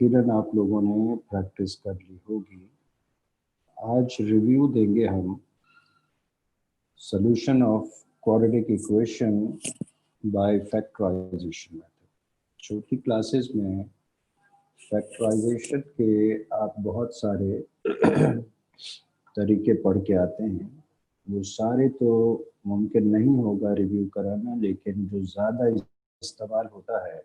यकीनन आप लोगों ने प्रैक्टिस कर ली होगी। आज रिव्यू देंगे हम solution of quadratic equation by factorisation method. छोटी क्लासेस में फैक्टराइजेशन के आप बहुत सारे तरीके पढ़ के आते हैं। वो सारे तो मुमकिन नहीं होगा रिव्यू कराना, लेकिन जो ज़्यादा इस्तेमाल होता है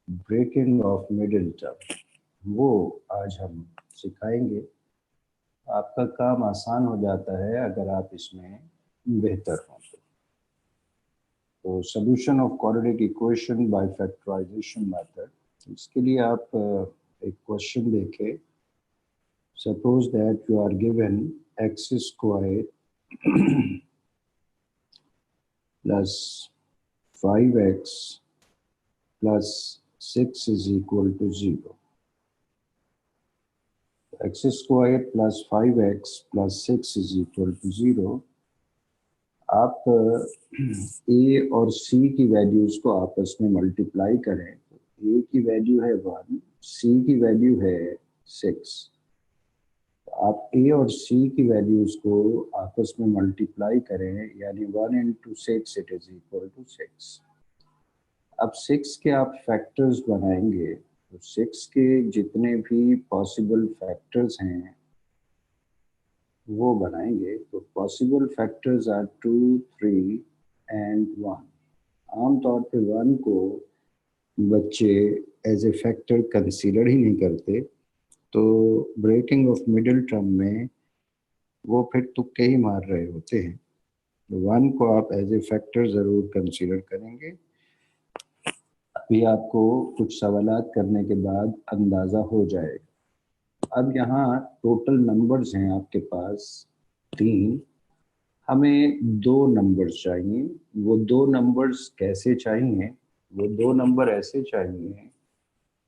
ब्रेकिंग ऑफ मिडिल टर्म, वो आज हम सिखाएंगे। आपका काम आसान हो जाता है अगर आप इसमें बेहतर हों। तो solution of quadratic equation by factorisation method, इसके लिए आप एक क्वेश्चन देखें। Suppose that you are given x square plus 5x plus 6 is equal to 0। X square plus 5x plus 6 is equal to 0। आप ए और सी की वैल्यूज को आपस में मल्टीप्लाई करें तो ए की वैल्यू है 1, सी की वैल्यू है 6। आप ए और सी की वैल्यूज को आपस में मल्टीप्लाई करें, यानी 1 into 6 it is equal to 6। अब 6 के आप फैक्टर्स बनाएंगे तो 6 के जितने भी पॉसिबल फैक्टर्स हैं वो बनाएंगे। तो पॉसिबल फैक्टर्स आर 2, 3 एंड 1। आमतौर पे 1 को बच्चे एज ए फैक्टर कंसीडर ही नहीं करते, तो ब्रेकिंग ऑफ मिडिल टर्म में वो फिर तुक्के ही मार रहे होते हैं। तो 1 को आप एज ए फैक्टर ज़रूर कंसीडर करेंगे। अभी आपको कुछ सवालात करने के बाद अंदाज़ा हो जाएगा। अब यहाँ टोटल नंबर्स हैं आपके पास 3। हमें 2 नंबर्स चाहिए। वो 2 नंबर्स कैसे चाहिए? वो 2 नंबर ऐसे चाहिए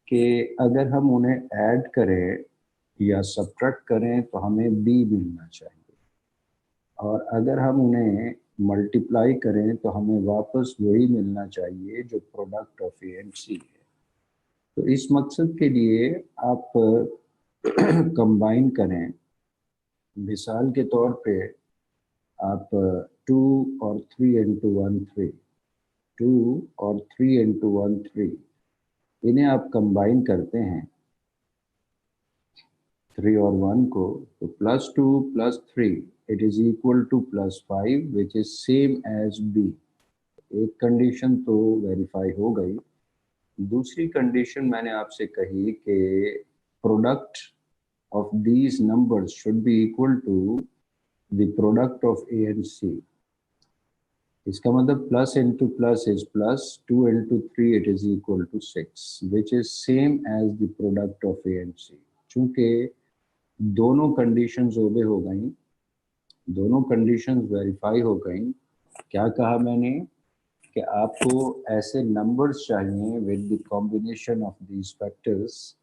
कि अगर हम उन्हें ऐड करें या सब्ट्रैक्ट करें तो हमें बी मिलना चाहिए, और अगर हम उन्हें मल्टीप्लाई करें तो हमें वापस वही मिलना चाहिए जो प्रोडक्ट ऑफ ए एंड सी है। तो इस मकसद के लिए आप कंबाइन करें। मिसाल के तौर पे आप 2 और 3 इंटू 1 3, 2 और 3 इंटू 1 3, इन्हें आप कंबाइन करते हैं 3 और 1 को, तो plus 2 plus 3 it is equal to plus 5 which is same as b. एक कंडीशन तो वेरीफाई हो गई। दूसरी कंडीशन मैंने आपसे कही कि product of these numbers should be equal to the product of a and c. इसका मतलब plus into plus is plus, 2 into 3 it is equal to 6 which is same as the product of a and सी। चूंकि दोनों conditions ओबे हो गई, दोनों conditions verify हो गई, क्या कहा मैंने कि आपको ऐसे नंबर्स चाहिए with the combination of these factors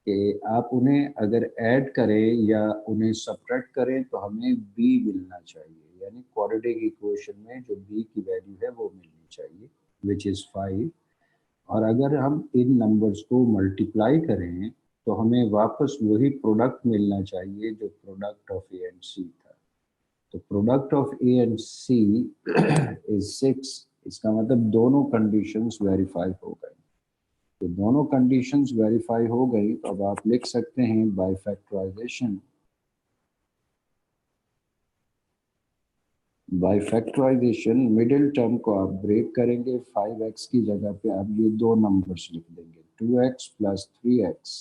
कि आप उन्हें अगर ऐड करें या उन्हें सब्ट्रैक्ट करें तो हमें बी मिलना चाहिए, यानी क्वाड्रेटिक इक्वेशन में जो बी की वैल्यू है वो मिलनी चाहिए विच इज़ 5। और अगर हम इन नंबर्स को मल्टीप्लाई करें तो हमें वापस वही प्रोडक्ट मिलना चाहिए जो product of a and c था। तो product of a and c is 6। इसका मतलब दोनों कंडीशंस वेरीफाई हो गई। तो दोनों कंडीशंस वेरीफाई हो गई तो अब आप लिख सकते हैं by factorisation. By factorisation middle term को आप ब्रेक करेंगे। 5x की जगह पे आप ये 2 नंबर्स लिख देंगे, 2x plus 3x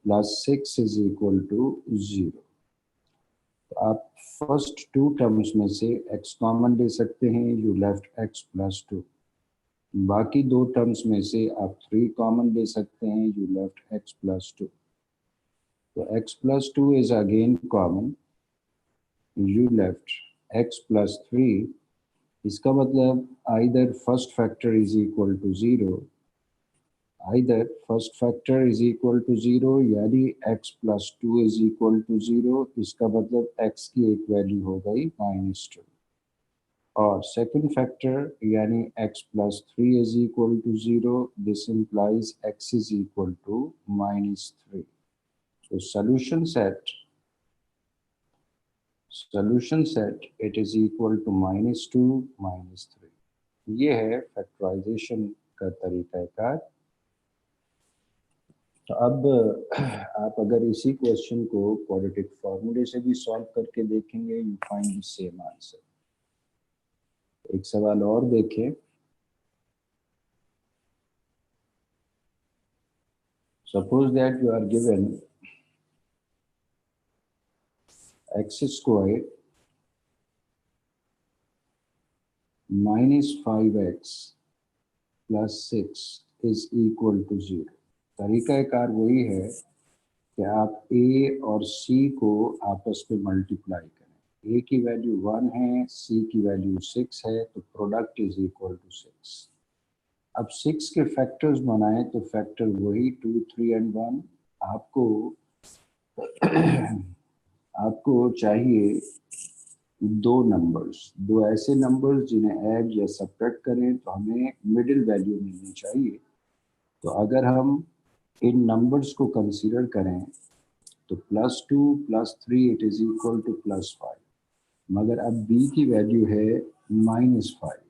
plus 6 is equal to 0। तो आप फर्स्ट 2 टर्म्स में से x कॉमन ले सकते हैं, यू लेफ्ट x प्लस 2। बाकी 2 टर्म्स में से आप 3 कॉमन ले सकते हैं, यू लेफ्ट x प्लस 2। तो x plus 2 is again common, you left x plus 3। इसका मतलब either first factor is equal to 0, either first factor is equal to 0 यानी x plus 2 is equal to 0। इसका मतलब x की एक value हो गई -2। और सेकंड फैक्टर यानी x plus 3 is equal to 0, this implies x is equal to -3. तो solution set it is equal to -2 -3. ये है फैक्टराइजेशन का तरीकाकार. तो अब आप अगर इसी क्वेश्चन को क्वाड्रेटिक फॉर्मूले से भी सॉल्व करके देखेंगे you find the same answer. एक सवाल और देखें. Suppose that you are given x square -5x plus 6 is equal to 0. तरीकाकार वही है कि आप a और c को आपस में मल्टीप्लाई करें. a की वैल्यू 1 है, c की वैल्यू 6 है, तो प्रोडक्ट इज इक्वल टू 6. अब 6 के फैक्टर्स बनाएं तो फैक्टर वही 2, 3 एंड 1. आपको चाहिए दो ऐसे नंबर्स जिन्हें ऐड या सब्ट्रैक्ट करें तो हमें मिडिल वैल्यू मिलनी चाहिए. तो अगर हम इन नंबर्स को कंसीडर करें तो +2 +3 इट इज इक्वल टू +5. मगर अब b की वैल्यू है -5,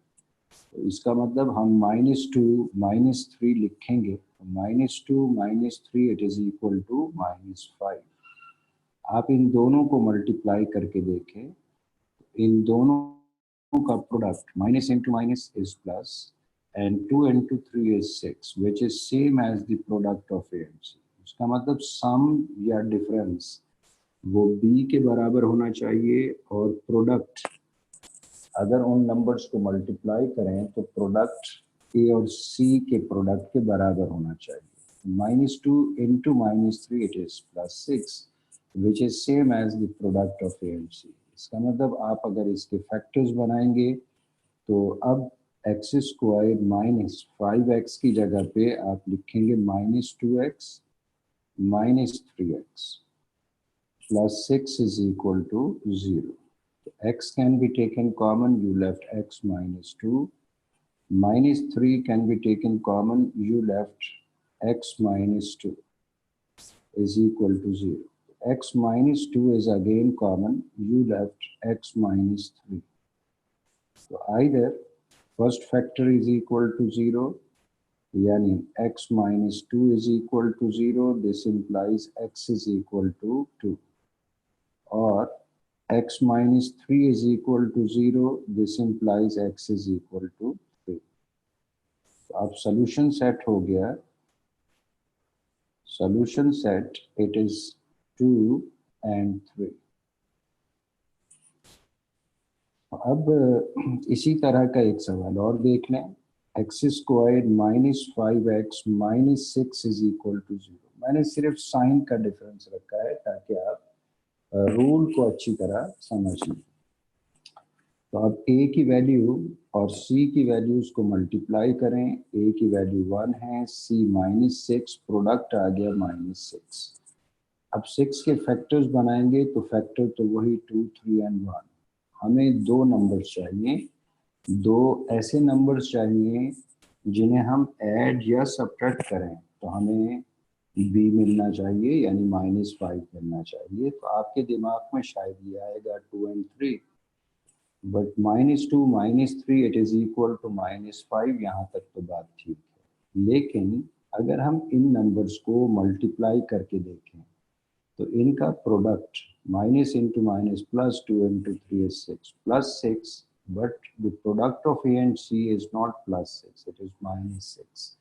तो इसका मतलब हम -2 -3 लिखेंगे. -2 -3 इट इज इक्वल टू -5. आप इन दोनों को मल्टीप्लाई करके देखें. इन दोनों का product minus into minus is plus and 2 into 3 is 6 which is same as the product of A and C. उसका मतलब सम या डिफरेंस वो b के बराबर होना चाहिए और प्रोडक्ट अगर उन नंबर्स को मल्टीप्लाई करें तो प्रोडक्ट a और c के प्रोडक्ट के बराबर होना चाहिए. -2 into -3 it is +6 which is same as the product of A and C. इसका मतलब आप अगर इसके फैक्टर्स बनाएंगे तो अब एक्स स्क्वायर -5x की जगह पे आप लिखेंगे -2x -3x plus 6 is equal to 0. So x can be taken common, you left x -2. -3 can be taken common, you left x -2 is equal to 0. X -2 is again common, you left x -3. So either first factor is equal to 0, yani x -2 is equal to 0, this implies x is equal to 2, or x -3 is equal to 0, this implies x is equal to 3. तो अब solution set हो गया. Solution set it is 2 and 3. अब इसी तरह का एक सवाल और देख लें. X square -5x -6 is equal to 0. मैंने सिर्फ साइन का डिफरेंस रखा है ताकि आप रूल को अच्छी तरह समझ लें. तो अब a की वैल्यू और c की वैल्यूज को मल्टीप्लाई करें. a की वैल्यू 1 है, c -6, प्रोडक्ट आ गया -6. अब 6 के फैक्टर्स बनाएंगे तो फैक्टर तो वही 2, 3 एंड 1. हमें दो नंबर्स चाहिए, दो ऐसे नंबर्स चाहिए जिन्हें हम ऐड या सब्ट्रैक्ट करें तो हमें b मिलना चाहिए यानी -5 मिलना चाहिए. तो आपके दिमाग में शायद ये आएगा 2 and 3, but -2 -3 it is equal to -5. यहाँ तक तो बात ठीक है, लेकिन अगर हम इन नंबर्स को मल्टीप्लाई करके देखें तो इनका product minus into minus plus 2 into 3 is 6 plus 6, but the product of A and C is not plus 6, it is -6.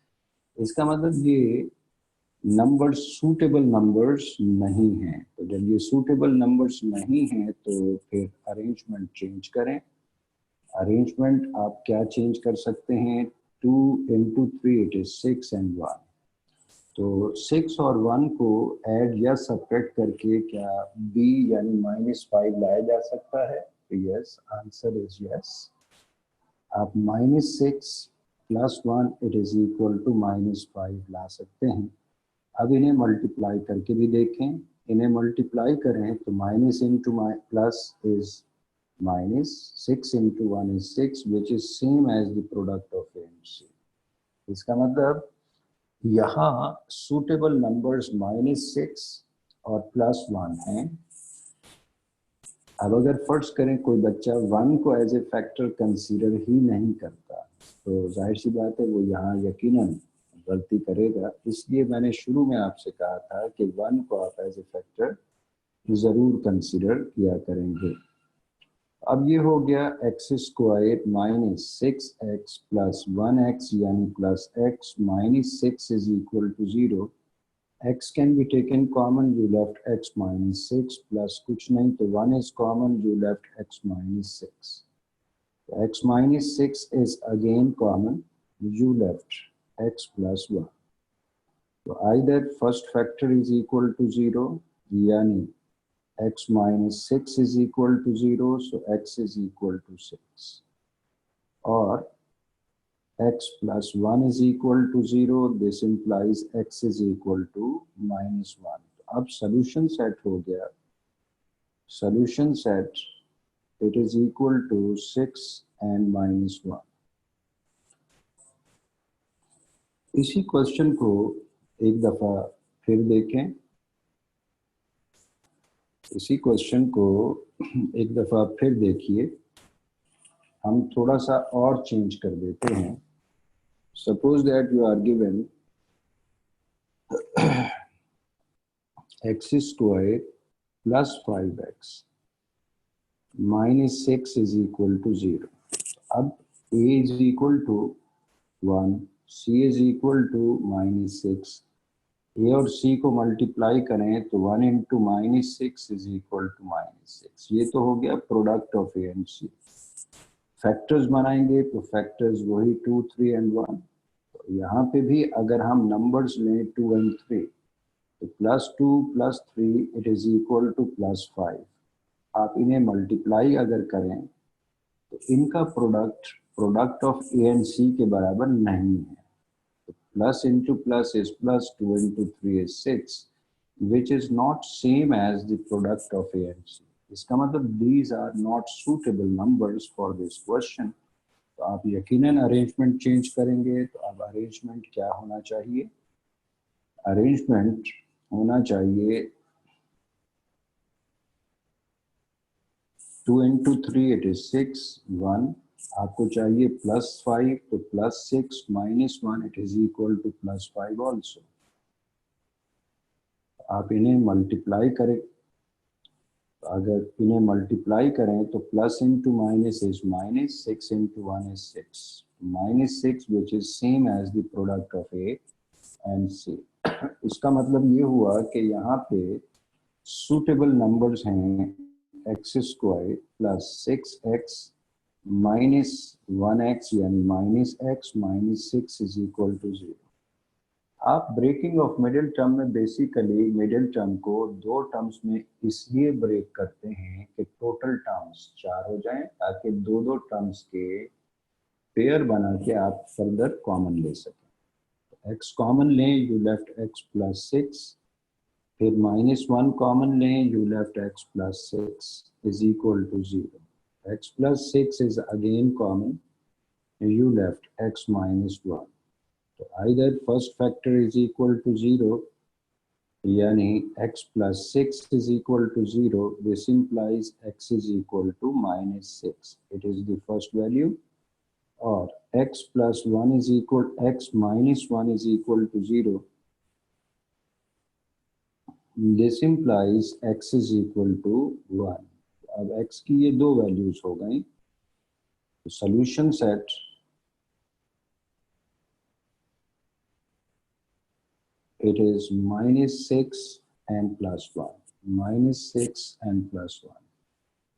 इसका मतलब ये नंबर्स सूटेबल नंबर्स नहीं हैं. तो जब ये सूटेबल नंबर्स नहीं हैं तो फिर अरेंजमेंट चेंज करें. अरेंजमेंट आप क्या चेंज कर सकते हैं? 2 into 3 it is 6 and 1. तो 6 और 1 को ऐड या सब्ट्रैक्ट करके क्या b यानी -5 लाया जा सकता है? तो यस, आंसर इज यस. आप -6 + 1 इट इज इक्वल टू -5 ला सकते हैं. अब इन्हें मल्टीप्लाई करके भी देखें. इन्हें मल्टीप्लाई करें तो minus into plus is minus 6 into 1 is 6 which is same as the product of A and C. इसका मतलब यहाँ suitable numbers -6 और +1 हैं। अब अगर फर्ज करें कोई बच्चा 1 को एज ए फैक्टर कंसीडर ही नहीं करता तो जाहिर सी बात है वो यहाँ यकीनन गलती करेगा। इसलिए मैंने शुरू में आपसे कहा था कि 1 को आप एज ए फैक्टर ज़रूर कंसीडर किया करेंगे। अब ये हो गया x square minus 6x plus 1x यानी plus x minus 6 is equal to 0। x can be taken common, you left x minus 6 plus कुछ नहीं तो 1 is common, you left x minus 6. So x minus 6 is again common, you left x plus 1. So either first factor is equal to 0 यानी x minus 6 is equal to 0, so x is equal to 6, or x plus 1 is equal to 0, this implies x is equal to minus 1. अब solution set हो गया, solution set it is equal to 6 and minus 1. इसी question को एक दफ़ा फिर देखें, इसी क्वेश्चन को एक दफ़ा फिर देखिए, हम थोड़ा सा और चेंज कर देते हैं। Suppose that you are given x square plus 5x minus 6 is equal to 0. अब a is equal to 1, c is equal to minus 6. a और c को मल्टीप्लाई करें तो 1 into minus 6 is equal to minus 6। ये तो हो गया product of a and c। Factors बनाएंगे तो फैक्टर्स वही 2, 3 एंड 1। तो यहाँ पे भी अगर हम नंबर्स लें 2 एंड 3 तो +2 + 3 इट इज इक्वल टू +5। आप इन्हें मल्टीप्लाई अगर करें तो इनका प्रोडक्ट ऑफ ए एंड सी के बराबर नहीं है। तो plus into plus is plus, 2 into 3 is 6 which is not same as the product of A and C. इसका मतलब these are not suitable numbers for this question. तो आप यकीनन अरेंजमेंट चेंज करेंगे। तो अब अरेंजमेंट क्या होना चाहिए? अरेंजमेंट होना चाहिए 2 इंटू 3 इट इज 6, 1। आपको चाहिए +5 तो +6 minus 1 it is equal to +5 also. आप इन्हें मल्टीप्लाई करें, अगर इन्हें मल्टीप्लाई करें तो plus into minus is minus, 6 into 1 is 6, -6 which is same as the product of a and c. इसका मतलब ये हुआ कि यहाँ पे सूटेबल नंबर्स हैं x square plus 6x minus 1x यानी -x minus 6 is equal to 0। आप ब्रेकिंग ऑफ मिडिल टर्म में बेसिकली मिडिल टर्म को दो टर्म्स में इसलिए ब्रेक करते हैं कि टोटल टर्म्स 4 हो जाएं ताकि दो दो टर्म्स के पेयर बना के आप फर्दर कॉमन ले सकें। x कॉमन लें, यू लेफ्ट x प्लस 6, फिर -1 कॉमन लें, you left x plus 6 is equal to 0। x plus 6 is again common, you left x minus 1। तो either first factor is equal to 0 यानी x plus 6 is equal to 0, this implies x is equal to -6, it is the first value, or x plus 1 is equal, x minus 1 is equal to 0, this implies x is equal to 1। अब x की ये दो values हो गई। तो solution set it is -6 and +1, -6 and +1।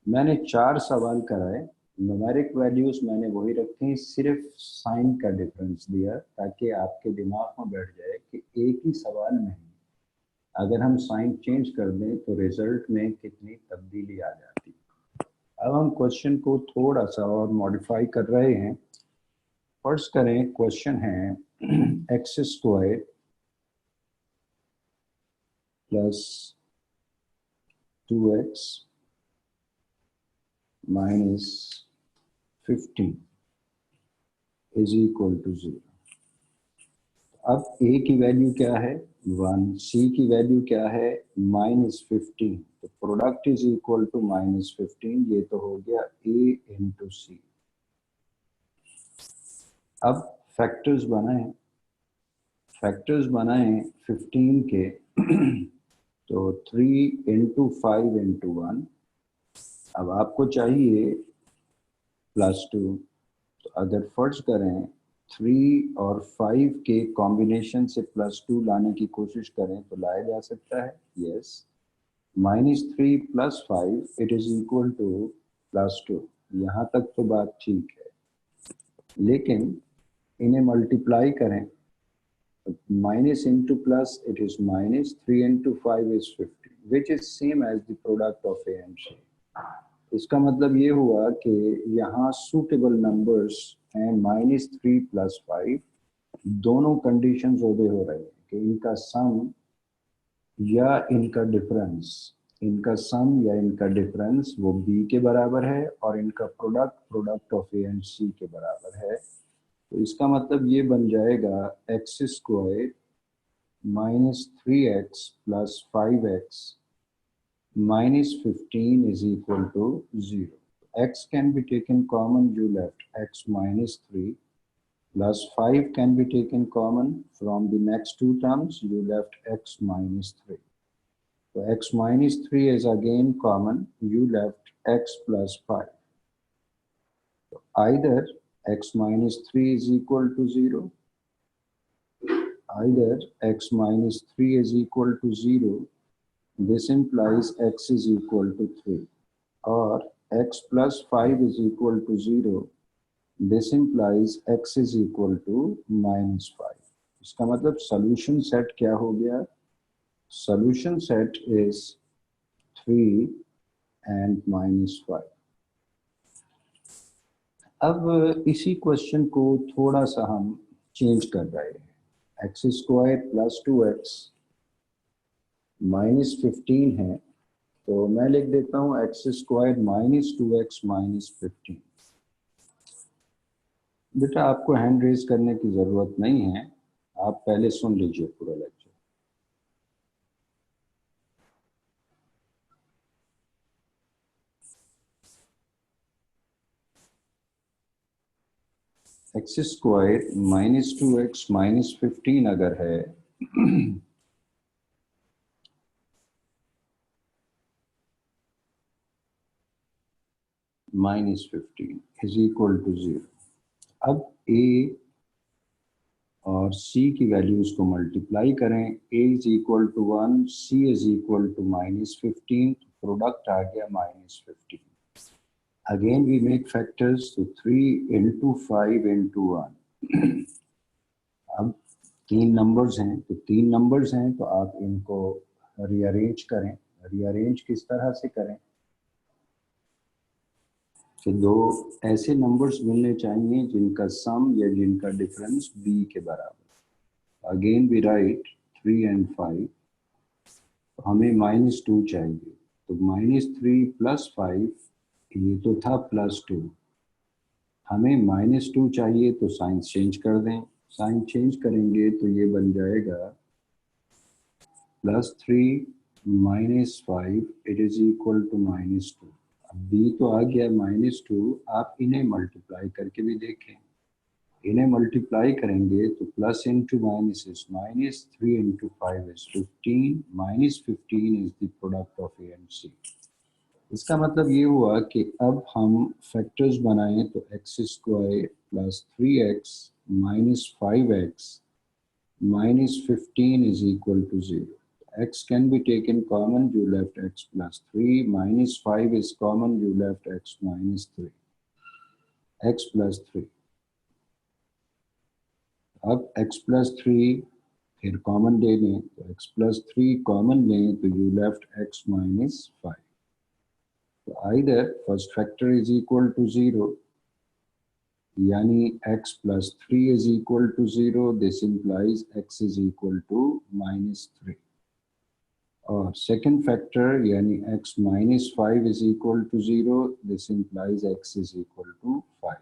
मैंने 4 सवाल कराए, न्यूमेरिक वैल्यूज मैंने वही रखी, सिर्फ साइन का डिफरेंस दिया ताकि आपके दिमाग में बैठ जाए कि एक ही सवाल नहीं, अगर हम साइन चेंज कर दें तो रिजल्ट में कितनी तब्दीली आ जाती। अब हम क्वेश्चन को थोड़ा सा और मॉडिफाई कर रहे हैं। फर्स्ट करें, क्वेश्चन है x square plus 2x minus 15 is equal to 0। अब a की वैल्यू क्या है 1, c की वैल्यू क्या है -15, तो प्रोडक्ट इज इक्वल टू -15। ये तो हो गया a इंटू सी। अब फैक्टर्स बनाएं 15 के तो 3 इंटू 5 इंटू 1। अब आपको चाहिए +2, तो अगर फर्ज करें 3 और 5 के कॉम्बिनेशन से +2 लाने की कोशिश करें तो लाया जा सकता है, yes. -3 + 5 it is equal to +2। यहाँ तक तो बात ठीक है, लेकिन इन्हें मल्टीप्लाई करें, minus into plus it is minus, 3 into 5 is 50, which is same as the product of A and C. इसका मतलब ये हुआ कि यहाँ सुटेबल नंबर्स हैं -3 + 5। दोनों कंडीशंस ओबे हो रहे हैं कि इनका सम या इनका डिफरेंस वो B के बराबर है और इनका product of A and C के बराबर है। तो इसका मतलब ये बन जाएगा x² -3x + 5x -15 is equal to 0. X can be taken common, you left x -3, plus 5 can be taken common from the next two terms, you left x -3. So x -3 is again common, you left x plus 5. So either x -3 is equal to 0, either x -3 is equal to 0, this implies x is equal to 3, or x plus 5 is equal to 0, this implies x is equal to -5. इसका मतलब solution set क्या हो गया? Solution set is 3 and -5. अब इसी question को थोड़ा सा हम चेंज कर रहे हैं। x² + 2x -15 है, तो मैं लिख देता हूँ x² -2x -15। बेटा आपको हैंड रेज करने की जरूरत नहीं है, आप पहले सुन लीजिए पूरा लेक्चर। x² -2x -15 अगर है -15 इज इक्वल टू 0। अब a और c की वैल्यूज को मल्टीप्लाई करें, a is equal to 1, c is equal to -15, product आ गया -15। अगेन वी मेक फैक्टर्स, तो 3 इंटू 5 इंटू 1। अब तीन नंबर्स हैं तो आप इनको रीअरेंज करें। रीअरेंज किस तरह से करें कि दो ऐसे नंबर्स मिलने चाहिए जिनका सम या जिनका डिफरेंस b के बराबर। अगेन वी राइट 3 and 5, तो हमें -2 चाहिए, तो -3 + 5, ये तो था +2, हमें -2 चाहिए, तो साइन चेंज कर दें। साइन चेंज करेंगे तो ये बन जाएगा +3 -5 इट इज इक्वल टू -2। अब b तो आ गया -2, आप इन्हें मल्टीप्लाई करके भी देखें। इन्हें मल्टीप्लाई करेंगे तो plus into minus is minus, 3 into 5 is 15, -15 is the product of a and c. इसका मतलब ये हुआ कि अब हम फैक्टर्स बनाएं तो x² + 3x -5x -15 is equal to 0. X can be taken common, you left x plus 3, -5 is common, you left x -3, x plus 3. अब x plus 3 फिर कॉमन ले लें, तो x plus 3 कॉमन लें तो you left x -5. तो either first factor is equal to 0, यानी x plus 3 is equal to 0, this implies x is equal to -3, or और सेकंड फैक्टर यानी x minus 5 is equal to 0, this implies x is equal to 5।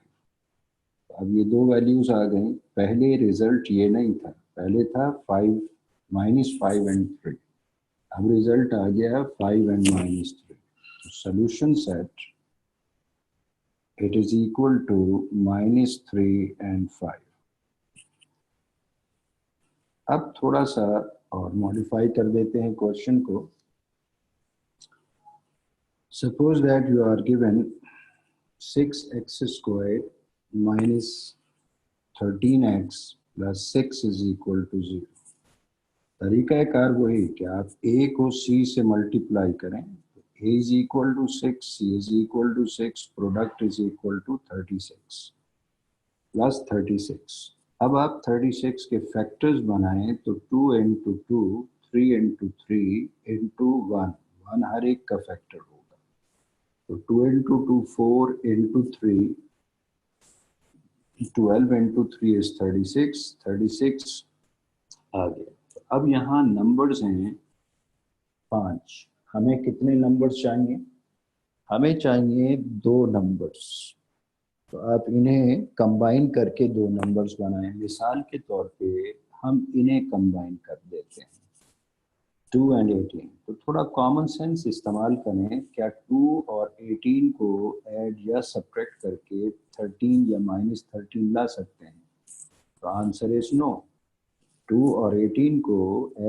अब ये दो values आ गई। पहले result ये नहीं था, पहले था 5 माइनस 5 एंड 3, अब रिजल्ट आ गया 5 एंड माइनस 3। तो solution set it is equal to minus 3 and 5। अब थोड़ा सा और मॉडिफाई कर देते हैं क्वेश्चन को। Suppose that you are given 6x square minus 13x plus 6 is equal to 0। तरीका कार वही कि आप a को c से मल्टीप्लाई करें, a is equal to 6, c is equal to 6, product is equal to 36 plus 36। अब आप 36 के फैक्टर्स बनाएं तो 2 इंटू 2, 3 इंटू 3 इंटू 1, 1 हर एक का फैक्टर होगा। तो 2 इंटू 2 4 इंटू 3 12 इंटू 3 इज 36, 36 आ गया। अब यहाँ नंबर्स हैं 5। हमें कितने नंबर्स चाहिए? हमें चाहिए 2 नंबर्स। तो आप इन्हें कंबाइन करके 2 नंबर्स बनाएं। मिसाल के तौर पे हम इन्हें कंबाइन कर देते हैं 2 एंड 18। तो थोड़ा कॉमन सेंस इस्तेमाल करें। क्या 2 और 18 को ऐड या सब्ट्रैक्ट करके 13 या माइनस 13 ला सकते हैं? तो आंसर इज नो। 2 और 18 को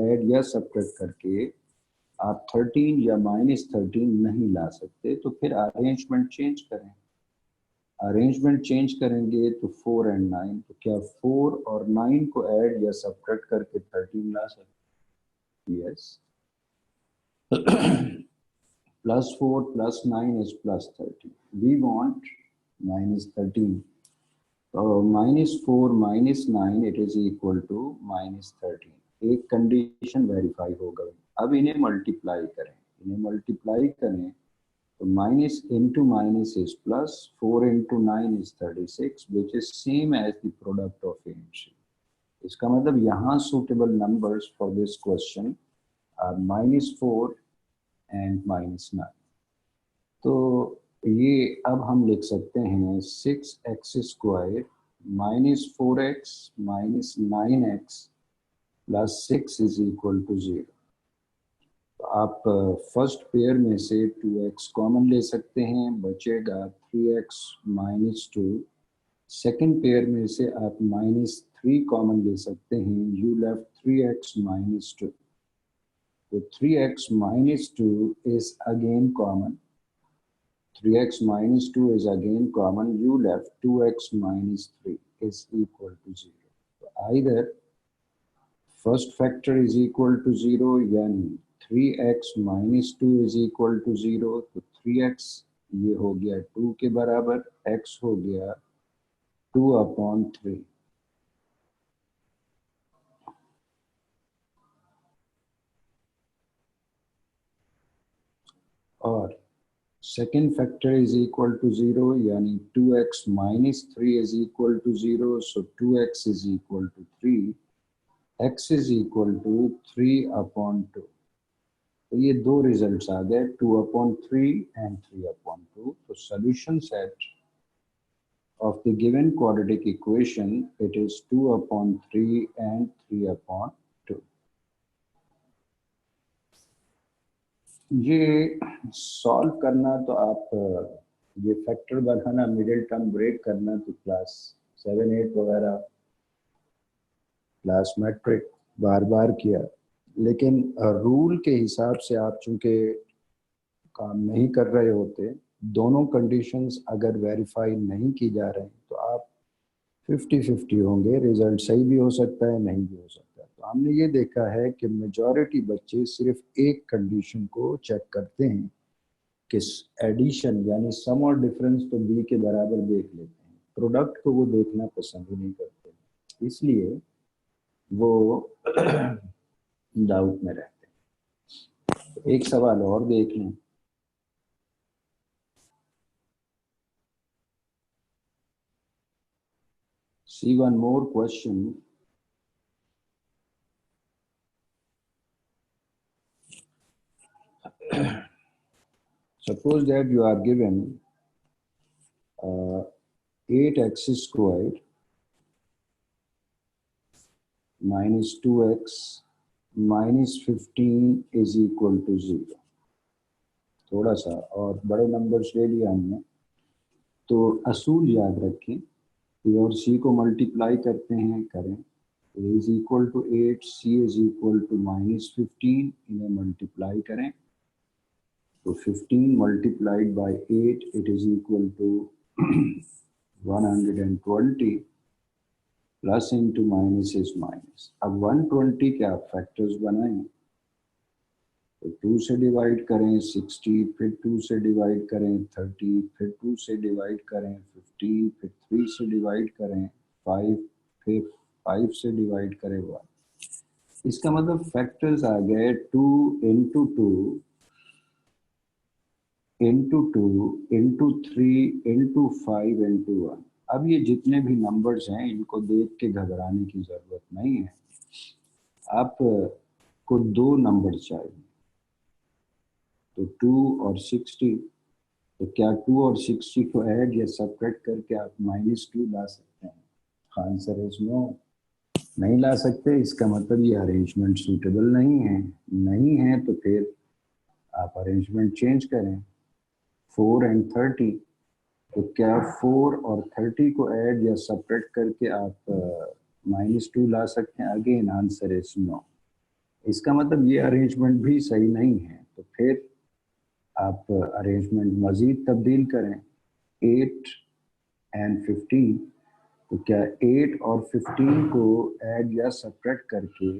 ऐड या सब्ट्रैक्ट करके आप 13 या माइनस 13 नहीं ला सकते। तो फिर अरेंजमेंट चेंज करें। अरेंजमेंट चेंज करेंगे तो 4 एंड 9, तो क्या 4 और 9 को ऐड या सब्ट्रैक्ट करके 13 ला सकते? Yes. Plus 4 plus 9 is plus 13, we want minus 13। तो minus 4 minus 9 it is equal to minus 13। एक कंडीशन वेरीफाई हो गई। अब इन्हें मल्टीप्लाई करें, इन्हें मल्टीप्लाई करें तो minus into minus is plus, 4 into 9 is 36 which is same as the product of a and c. इसका मतलब यहाँ suitable numbers for this question are minus 4 and minus 9। तो ये अब हम लिख सकते हैं 6x square minus 4x minus 9x plus 6 is equal to 0। तो आप फर्स्ट पेयर में से 2x कॉमन ले सकते हैं, बचेगा 3x माइनस 2। सेकेंड पेयर में से आप माइनस 3 कॉमन ले सकते हैं, यू लेफ्ट 3x माइनस 2। तो 3x minus 2 is again common. 3x minus 2 is again common. You left 2x minus 3 is equal to 0. So either first factor is equal to 0 यानी 3x minus 2 is equal to 0. तो 3x ये हो गया 2 के बराबर, x हो गया 2/3। और second factor is equal to 0 यानी 2x minus 3 is equal to 0. So 2x is equal to 3, x is equal to 3/2। तो ये दो रिजल्ट्स आ गए, 2/3 एंड 3/2। तो solution set of the given quadratic equation it is 2/3 and 3/2। ये solve करना तो आप ये फैक्टर बनाना, मिडिल टर्म ब्रेक करना तो क्लास 7 8 वगैरह क्लास मैट्रिक बार बार किया, लेकिन रूल के हिसाब से आप चूंकि काम नहीं कर रहे होते, दोनों कंडीशंस अगर वेरीफाई नहीं की जा रहे तो आप 50-50 होंगे, रिजल्ट सही भी हो सकता है नहीं भी हो सकता है। तो हमने ये देखा है कि मेजॉरिटी बच्चे सिर्फ एक कंडीशन को चेक करते हैं कि एडिशन यानी सम और डिफरेंस तो बी के बराबर देख लेते हैं, प्रोडक्ट को वो देखना पसंद ही नहीं करते, इसलिए वो डाउट में रहते हैं। तो एक सवाल और देख लें। See one more question. Suppose that you are given 8x squared minus 2x minus 15 is equal to 0। थोड़ा सा और बड़े नंबर्स ले लिया हमने, तो असूल याद रखें, ए और सी को मल्टीप्लाई करते हैं, करें, a is equal to 8, c is equal to minus 15, इन्हें मल्टीप्लाई करें तो 15 multiplied by 8 it is equal to 120 plus into minus is minus. अब 120 के आप फैक्टर्स बनाएं तो 2 से डिवाइड करें 60, फिर 2 से डिवाइड करें 30, फिर 2 से डिवाइड करें 15, फिर 3 से डिवाइड करें 5, फिर 5 से डिवाइड करें 1। इसका मतलब फैक्टर्स आ गए 2 into 2 into 2 into 3 into 5 into 1। अब ये जितने भी नंबर्स हैं इनको देख के घबराने की ज़रूरत नहीं है। आपको 2 नंबर चाहिए, तो 2 और 60, तो क्या 2 और 60 को ऐड या सब्ट्रैक्ट करके आप -2 ला सकते हैं? आंसर इज नो, नहीं ला सकते। इसका मतलब ये अरेंजमेंट सूटेबल नहीं है। नहीं है तो फिर आप अरेंजमेंट चेंज करें। 4 एंड 30, तो क्या 4 और 30 को ऐड या सब्ट्रैक्ट करके आप -2 ला सकते हैं? Again answer is no. इसका मतलब ये अरेंजमेंट भी सही नहीं है, तो फिर आप अरेंजमेंट मज़ीद तब्दील करें। 8 एंड 15, तो क्या 8 और 15 को ऐड या सब्ट्रैक्ट करके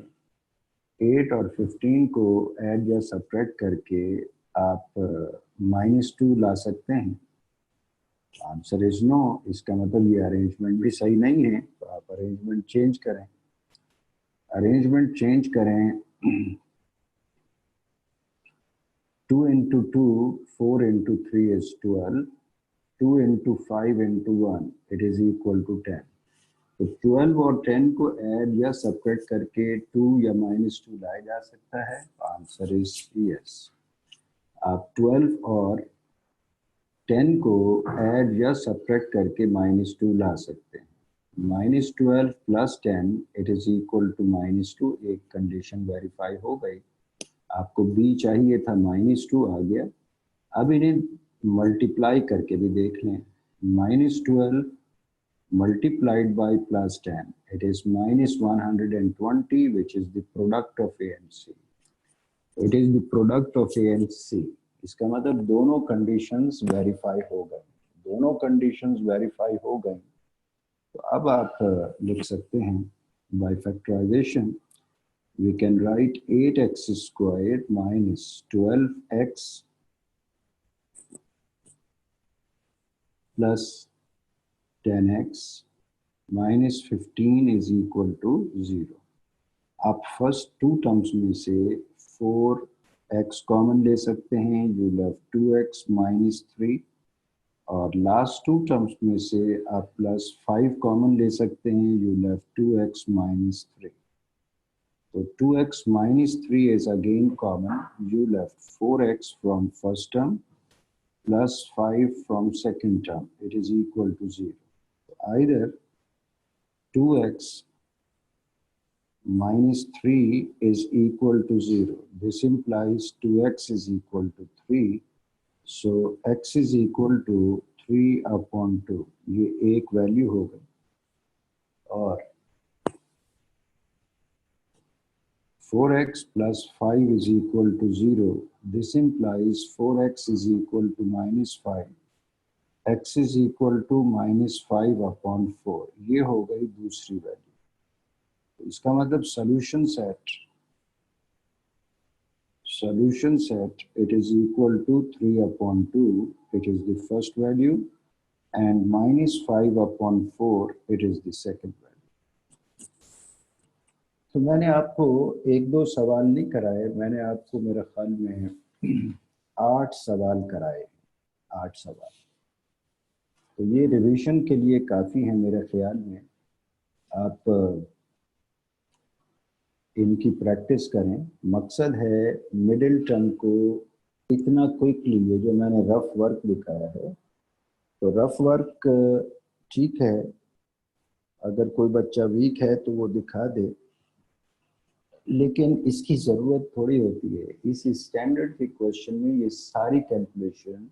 8 और 15 को ऐड या सब्ट्रैक्ट करके आप -2 ला सकते हैं? Answer is no. इसका मतलब ये अरेंजमेंट भी सही नहीं है, तो आप अरेंजमेंट चेंज करें। अरेंजमेंट चेंज करें 2 into 2, 4 into 3 is 12, 2 into 5 into 1, it is equal to 10। तो 12 और 10 को ऐड या सब्ट्रैक्ट करके 2 या -2 लाया जा सकता है? Answer is yes. आप 12 और 10 को ऐड या सब्ट्रैक्ट करके -2 ला सकते हैं। -12 plus 10 it is equal to -2। एक कंडीशन वेरीफाई हो गई। आपको b चाहिए था, -2 आ गया। अब इन्हें मल्टीप्लाई करके भी देख लें। -12 multiplied by plus 10, it is -120, which is the product of A and C. It is the product of A and C। इसका मतलब दोनों कंडीशंस वेरीफाई हो गए। दोनों कंडीशंस वेरीफाई हो गए, तो अब आप लिख सकते हैं by factorisation we can write 8x squared minus 12x plus 10x minus 15 is equal to 0। आप फर्स्ट 2 टर्म्स में से 4x कॉमन ले सकते हैं, यू लेफ्ट 2x minus 3, और लास्ट 2 टर्म्स में से आप प्लस 5 कॉमन ले सकते हैं, you left 2x minus 3। So 2x minus 3 is again common. You left 4x from first term plus 5 from second term. It is equal to 0. So either 2x minus 3 is equal to 0. This implies 2x is equal to 3. So x is equal to 3 upon 2. ये एक value हो गई। और 4x plus 5 is equal to 0. This implies 4x is equal to -5. x is equal to -5 upon 4. ये हो गई दूसरी value. तो इसका मतलब solution set it is equal to 3 upon 2. It is the first value, and -5 upon 4 it is the second value। तो मैंने आपको 1-2 सवाल नहीं कराए, मैंने आपको मेरे ख्याल में 8 सवाल कराए। 8 सवाल, तो ये रिवीजन के लिए काफ़ी है मेरे ख्याल में। आप इनकी प्रैक्टिस करें। मकसद है मिडिल टर्म को इतना क्विकली ये जो मैंने रफ वर्क दिखाया है, तो रफ वर्क ठीक है, अगर कोई बच्चा वीक है तो वो दिखा दे, लेकिन इसकी ज़रूरत थोड़ी होती है। इस स्टैंडर्ड के क्वेश्चन में ये सारी कैलकुलेशन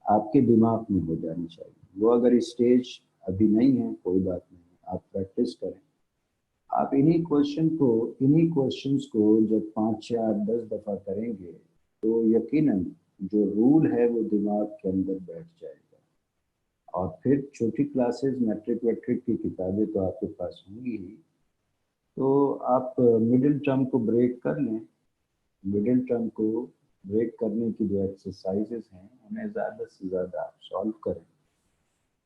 आपके दिमाग में हो जानी चाहिए। वो अगर स्टेज अभी नहीं है, कोई बात नहीं, आप प्रैक्टिस करें। आप इन्हीं क्वेश्चंस को जब 5, 4, 10 दफ़ा करेंगे तो यकीनन जो रूल है वो दिमाग के अंदर बैठ जाएगा। और फिर छोटी क्लासेस, मैट्रिक वैट्रिक की किताबें तो आपके पास होंगी ही, तो आप मिडिल टर्म को ब्रेक कर लें। मिडिल टर्म को ब्रेक करने की जो एक्सरसाइजेस हैं उन्हें ज़्यादा से ज़्यादा आप सॉल्व करें।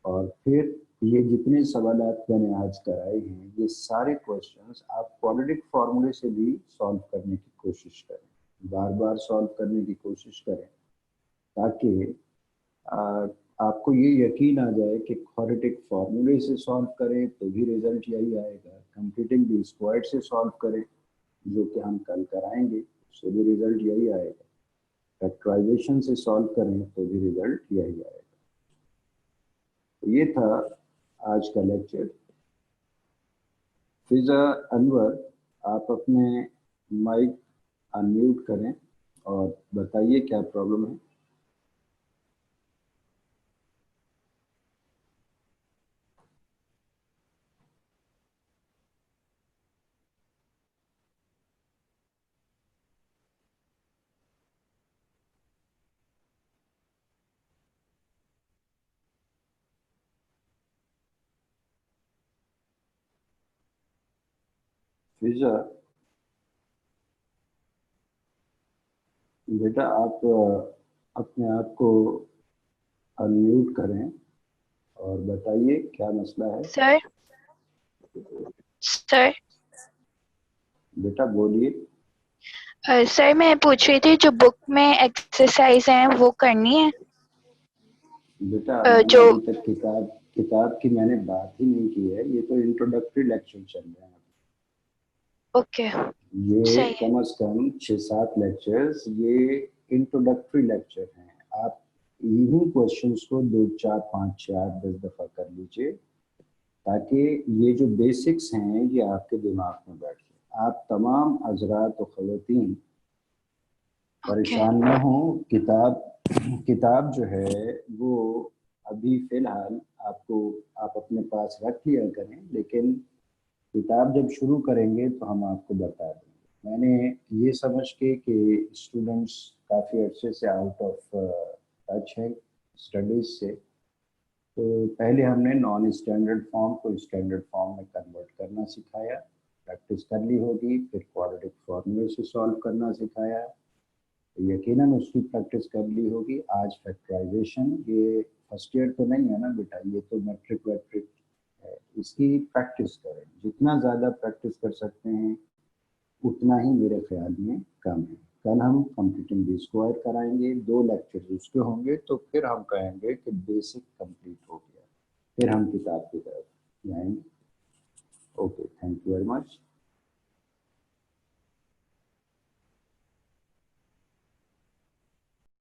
और फिर ये जितने सवालात मैंने आज कराए हैं, ये सारे क्वेश्चंस आप क्वाड्रेटिक फार्मूले से भी सॉल्व करने की कोशिश करें, बार बार सॉल्व करने की कोशिश करें, ताकि आपको ये यकीन आ जाए कि क्वाड्रेटिक फार्मूले से सॉल्व करें तो भी रिजल्ट यही आएगा, कंप्यूटिंग दी स्क्वायर से सॉल्व करें जो कि हम कल कराएंगे, उससे भी रिजल्ट यही आएगा, फैक्टराइजेशन से सॉल्व करें तो भी रिजल्ट यही आएगा। तो ये था आज का लेक्चर। फिजा अनवर, आप अपने माइक अनम्यूट करें और बताइए क्या प्रॉब्लम है। फिजा, बेटा आप अपने आप को अनम्यूट करें और बताइए क्या मसला है। सर सर बेटा बोलिए। सर मैं पूछ रही थी, जो बुक में एक्सरसाइज है वो करनी है? बेटा मैंने जो अभी तक किताब किताब की मैंने बात ही नहीं की है, ये तो इंट्रोडक्टरी लेक्चर चल रहे हैं। ओके, ये सही है। कम से कम 6-7 लेक्चर्स ये इंट्रोडक्टरी लेक्चर हैं। आप इन्हीं क्वेश्चंस को 2, 4, 5, 4, 10 दफा कर लीजिए, ताकि ये जो बेसिक्स हैं ये आपके दिमाग में बैठ जाए। आप तमाम हजरात और ख़वातीन ओके, परेशान न हो। किताब जो है वो अभी फ़िलहाल आपको आप अपने पास रख लिया करें, लेकिन किताब जब शुरू करेंगे तो हम आपको बता देंगे। मैंने ये समझ के कि स्टूडेंट्स काफ़ी अर्से से आउट ऑफ टच है स्टडीज़ से, तो पहले हमने नॉन स्टैंडर्ड फॉर्म को स्टैंडर्ड फॉर्म में कन्वर्ट करना सिखाया, प्रैक्टिस कर ली होगी। फिर क्वाड्रेटिक फॉर्मूले से सॉल्व करना सिखाया, तो यकीनन उसकी प्रैक्टिस कर ली होगी। आज फैक्टराइजेशन, ये फर्स्ट ईयर तो नहीं है ना बेटा, ये तो मैट्रिक वैट्रिक है, इसकी प्रैक्टिस करें। जितना ज़्यादा प्रैक्टिस कर सकते हैं उतना ही मेरे ख्याल में कम है। कल हम कंप्यूटिंग दी स्क्वायर कराएंगे, 2 लेक्चर उसके होंगे, तो फिर हम कहेंगे कि बेसिक कंप्लीट हो गया, फिर हम किताब की तरफ जाएंगे। Okay, thank you very much.